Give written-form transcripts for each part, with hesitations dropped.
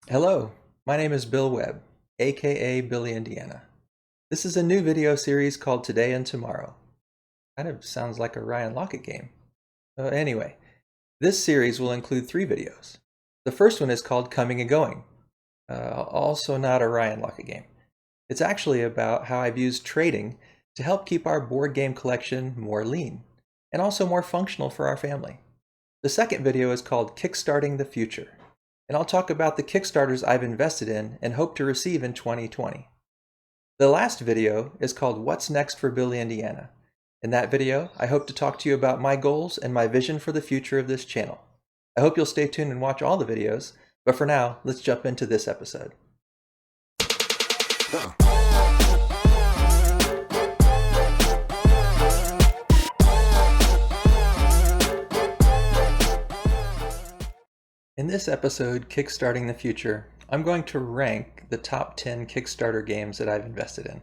Hello, my name is Bill Webb, aka Billy Indiana. This is a new video series called Today and Tomorrow. Kind of sounds like a Ryan Lockett game. Anyway, this series will include 3 videos. The first one is called Coming and Going, also not a Ryan Lockett game. It's actually about how I've used trading to help keep our board game collection more lean and also more functional for our family. The second video is called Kickstarting the Future, and I'll talk about the Kickstarters I've invested in and hope to receive in 2020. The last video is called What's Next for Billy Indiana. In that video, I hope to talk to you about my goals and my vision for the future of this channel. I hope you'll stay tuned and watch all the videos, but for now, let's jump into this episode. In this episode, Kickstarting the Future, I'm going to rank the top 10 Kickstarter games that I've invested in.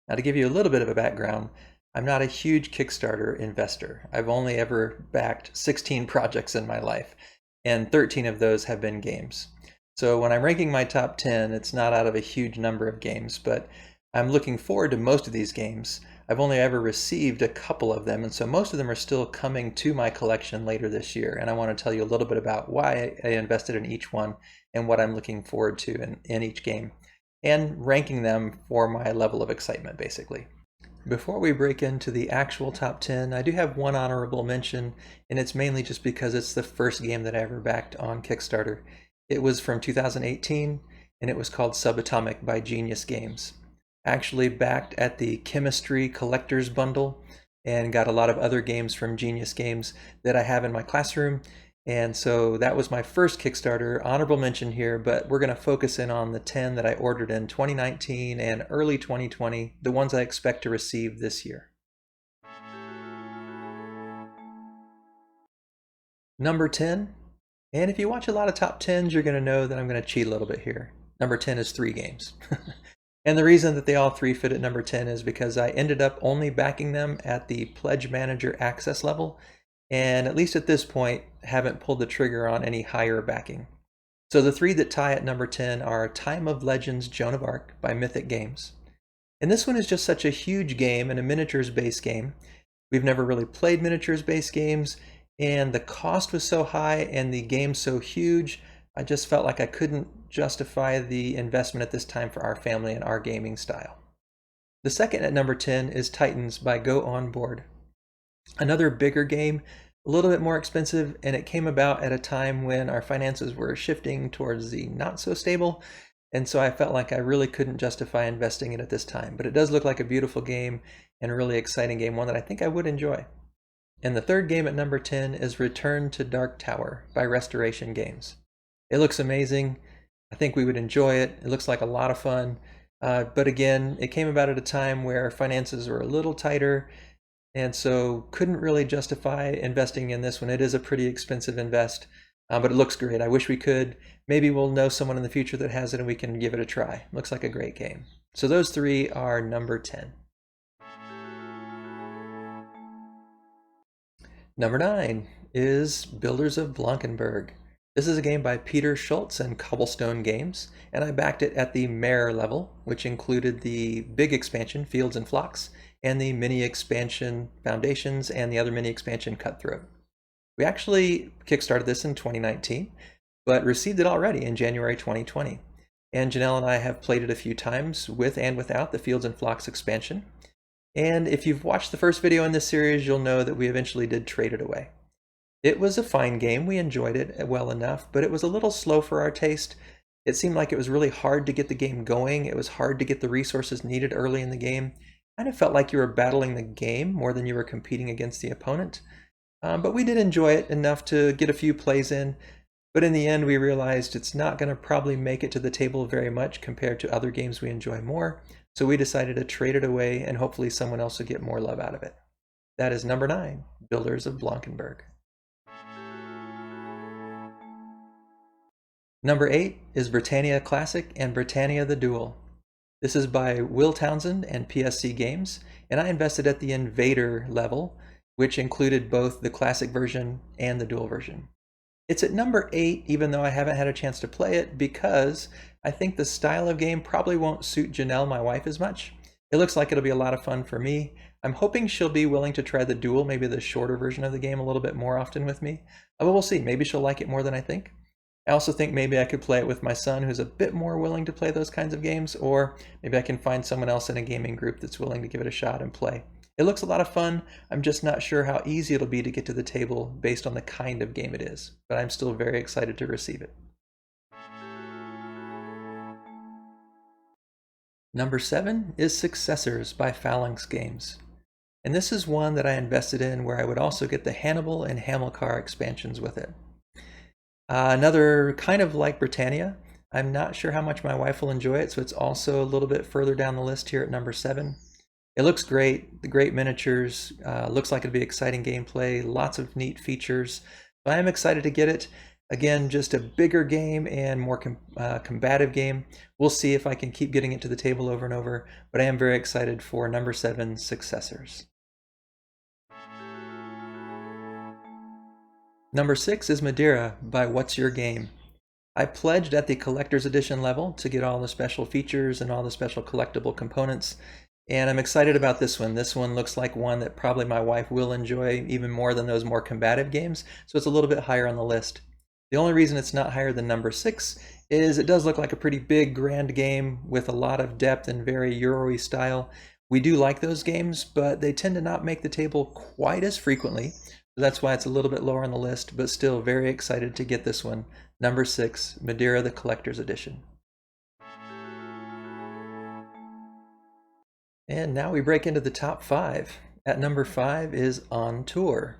Now, to give you a little bit of a background, I'm not a huge Kickstarter investor. I've only ever backed 16 projects in my life, and 13 of those have been games. So when I'm ranking my top 10, it's not out of a huge number of games, but I'm looking forward to most of these games. I've only ever received a couple of them, and so most of them are still coming to my collection later this year, and I want to tell you a little bit about why I invested in each one and what I'm looking forward to in each game, and ranking them for my level of excitement, basically. Before we break into the actual top 10, I do have one honorable mention, and it's mainly just because it's the first game that I ever backed on Kickstarter. It was from 2018, and it was called Subatomic by Genius Games. Actually backed at the Chemistry Collector's Bundle and got a lot of other games from Genius Games that I have in my classroom. And so that was my first Kickstarter, honorable mention here, but we're going to focus in on the 10 that I ordered in 2019 and early 2020, the ones I expect to receive this year. Number 10, and if you watch a lot of top 10s, you're going to know that I'm going to cheat a little bit here. Number 10 is 3 games. And the reason that they all 3 fit at number 10 is because I ended up only backing them at the Pledge Manager access level, and at least at this point, haven't pulled the trigger on any higher backing. So the 3 that tie at number 10 are Time of Legends Joan of Arc by Mythic Games. And this one is just such a huge game and a miniatures-based game. We've never really played miniatures-based games, and the cost was so high and the game so huge, I just felt like I couldn't justify the investment at this time for our family and our gaming style. The second at number 10 is Titans by Go On Board. Another bigger game, a little bit more expensive, and it came about at a time when our finances were shifting towards the not so stable, and so I felt like I really couldn't justify investing it at this time. But it does look like a beautiful game and a really exciting game, one that I think I would enjoy. And the third game at number 10 is Return to Dark Tower by Restoration Games. It looks amazing. I think we would enjoy it. It looks like a lot of fun. But again, it came about at a time where finances were a little tighter, and so couldn't really justify investing in this one. It is a pretty expensive invest, but it looks great. I wish we could. Maybe we'll know someone in the future that has it and we can give it a try. Looks like a great game. So those 3 are number 10. Number 9 is Builders of Blankenburg. This is a game by Peter Schultz and Cobblestone Games, and I backed it at the Mare level, which included the big expansion, Fields and Flocks, and the mini expansion, Foundations, and the other mini expansion, Cutthroat. We actually kickstarted this in 2019, but received it already in January 2020. And Janelle and I have played it a few times with and without the Fields and Flocks expansion. And if you've watched the first video in this series, you'll know that we eventually did trade it away. It was a fine game. We enjoyed it well enough, but it was a little slow for our taste. It seemed like it was really hard to get the game going. It was hard to get the resources needed early in the game. Kind of felt like you were battling the game more than you were competing against the opponent. But we did enjoy it enough to get a few plays in. But in the end, we realized it's not going to probably make it to the table very much compared to other games we enjoy more. So we decided to trade it away, and hopefully someone else will get more love out of it. That is number 9, Builders of Blankenburg. Number 8 is Britannia Classic and Britannia the Duel. This is by Will Townsend and PSC Games, and I invested at the Invader level, which included both the classic version and the duel version. It's at number 8, even though I haven't had a chance to play it, because I think the style of game probably won't suit Janelle, my wife, as much. It looks like it'll be a lot of fun for me. I'm hoping she'll be willing to try the duel, maybe the shorter version of the game, a little bit more often with me. But we'll see. Maybe she'll like it more than I think. I also think maybe I could play it with my son, who's a bit more willing to play those kinds of games, or maybe I can find someone else in a gaming group that's willing to give it a shot and play. It looks a lot of fun. I'm just not sure how easy it'll be to get to the table based on the kind of game it is, but I'm still very excited to receive it. Number 7 is Successors by Phalanx Games. And this is one that I invested in where I would also get the Hannibal and Hamilcar expansions with it. Another kind of like Britannia. I'm not sure how much my wife will enjoy it, so it's also a little bit further down the list here at number 7. It looks great, the great miniatures, looks like it'll be exciting gameplay, lots of neat features. So I am excited to get it. Again, just a bigger game and more combative game. We'll see if I can keep getting it to the table over and over, but I am very excited for number 7, Successors. Number 6 is Madeira by What's Your Game? I pledged at the collector's edition level to get all the special features and all the special collectible components, and I'm excited about this one. This one looks like one that probably my wife will enjoy even more than those more combative games, so it's a little bit higher on the list. The only reason it's not higher than number 6 is it does look like a pretty big, grand game with a lot of depth and very Euro-y style. We do like those games, but they tend to not make the table quite as frequently. So that's why it's a little bit lower on the list, but still very excited to get this one. Number 6, Madeira the Collector's Edition. And now we break into the top 5. At number 5 is On Tour.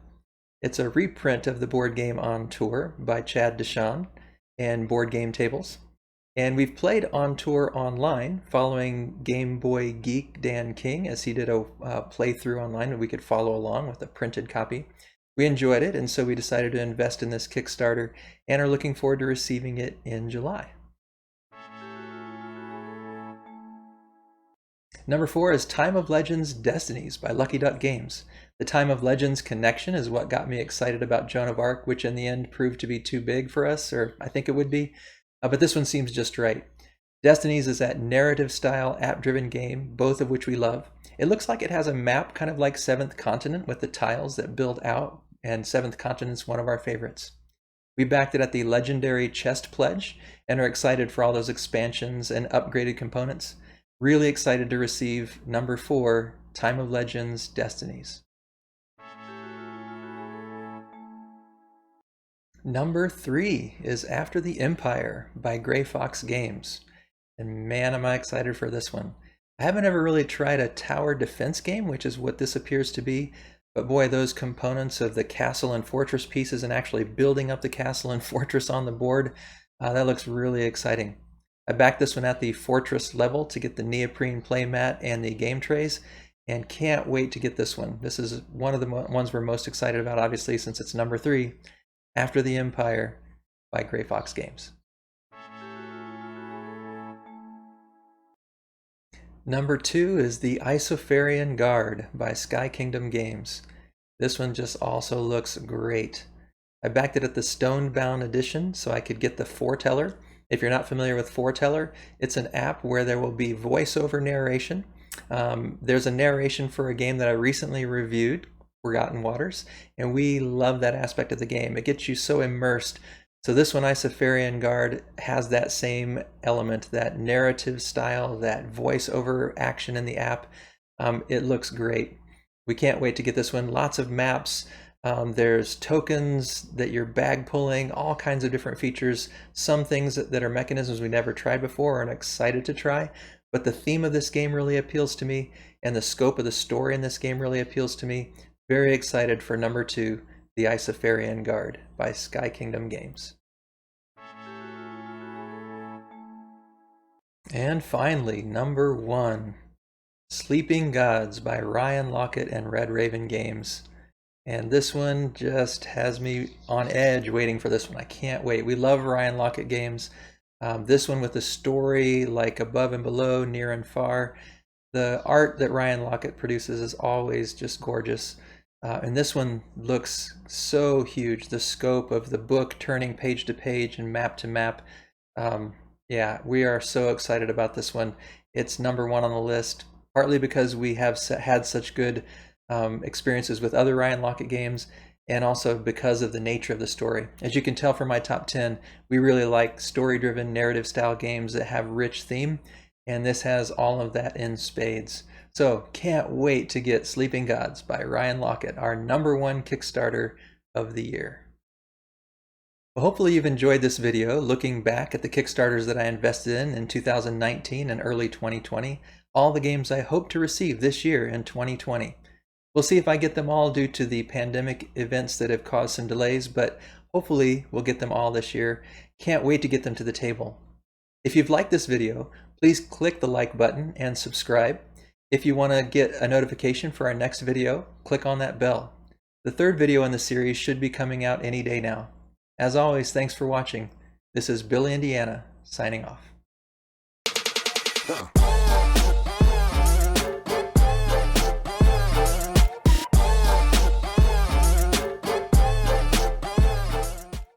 It's a reprint of the board game On Tour by Chad Deshawn and Board Game Tables. And we've played On Tour online, following Game Boy Geek Dan King as he did a playthrough online and we could follow along with a printed copy. We enjoyed it, and so we decided to invest in this Kickstarter and are looking forward to receiving it in July. Number 4 is Time of Legends Destinies by Lucky Duck Games. The Time of Legends connection is what got me excited about Joan of Arc, which in the end proved to be too big for us, or I think it would be, but this one seems just right. Destinies is that narrative-style, app-driven game, both of which we love. It looks like it has a map kind of like Seventh Continent with the tiles that build out, and Seventh Continent's one of our favorites. We backed it at the legendary chest pledge and are excited for all those expansions and upgraded components. Really excited to receive number 4, Time of Legends Destinies. Number 3 is After the Empire by Gray Fox Games. And man, am I excited for this one. I haven't ever really tried a tower defense game, which is what this appears to be. But boy, those components of the castle and fortress pieces and actually building up the castle and fortress on the board, that looks really exciting. I backed this one at the fortress level to get the neoprene playmat and the game trays, and can't wait to get this one. This is one of the ones we're most excited about, obviously, since it's number 3, After the Empire by Gray Fox Games. Number 2 is the Isofarian Guard by Sky Kingdom Games. This one just also looks great. I backed it at the Stonebound edition so I could get the Foreteller. If you're not familiar with Foreteller, it's an app where there will be voiceover narration. There's a narration for a game that I recently reviewed, Forgotten Waters, and we love that aspect of the game. It gets you so immersed. So this one, Isofarian Guard, has that same element, that narrative style, that voiceover action in the app. It looks great. We can't wait to get this one. Lots of maps. There's tokens that you're bag pulling, all kinds of different features. Some things that are mechanisms we never tried before and excited to try. But the theme of this game really appeals to me, and the scope of the story in this game really appeals to me. Very excited for number 2, The Isofarian Guard by Sky Kingdom Games. And finally, number 1, Sleeping Gods by Ryan Lockett and Red Raven Games. And this one just has me on edge waiting for this one. I can't wait. We love Ryan Lockett games. This one with the story like Above and Below, Near and Far. The art that Ryan Lockett produces is always just gorgeous. And this one looks so huge. The scope of the book turning page to page and map to map. Yeah, we are so excited about this one. It's #1 on the list, partly because we have had such good experiences with other Ryan Lockett games, and also because of the nature of the story. As you can tell from my top 10, we really like story-driven narrative style games that have rich theme, and this has all of that in spades. So can't wait to get Sleeping Gods by Ryan Lockett, our #1 Kickstarter of the year. Well, hopefully you've enjoyed this video looking back at the Kickstarters that I invested in 2019 and early 2020, all the games I hope to receive this year in 2020. We'll see if I get them all due to the pandemic events that have caused some delays, but hopefully we'll get them all this year. Can't wait to get them to the table. If you've liked this video, please click the like button and subscribe. If you want to get a notification for our next video, click on that bell. The third video in the series should be coming out any day now. As always, thanks for watching. This is Billy Indiana, signing off.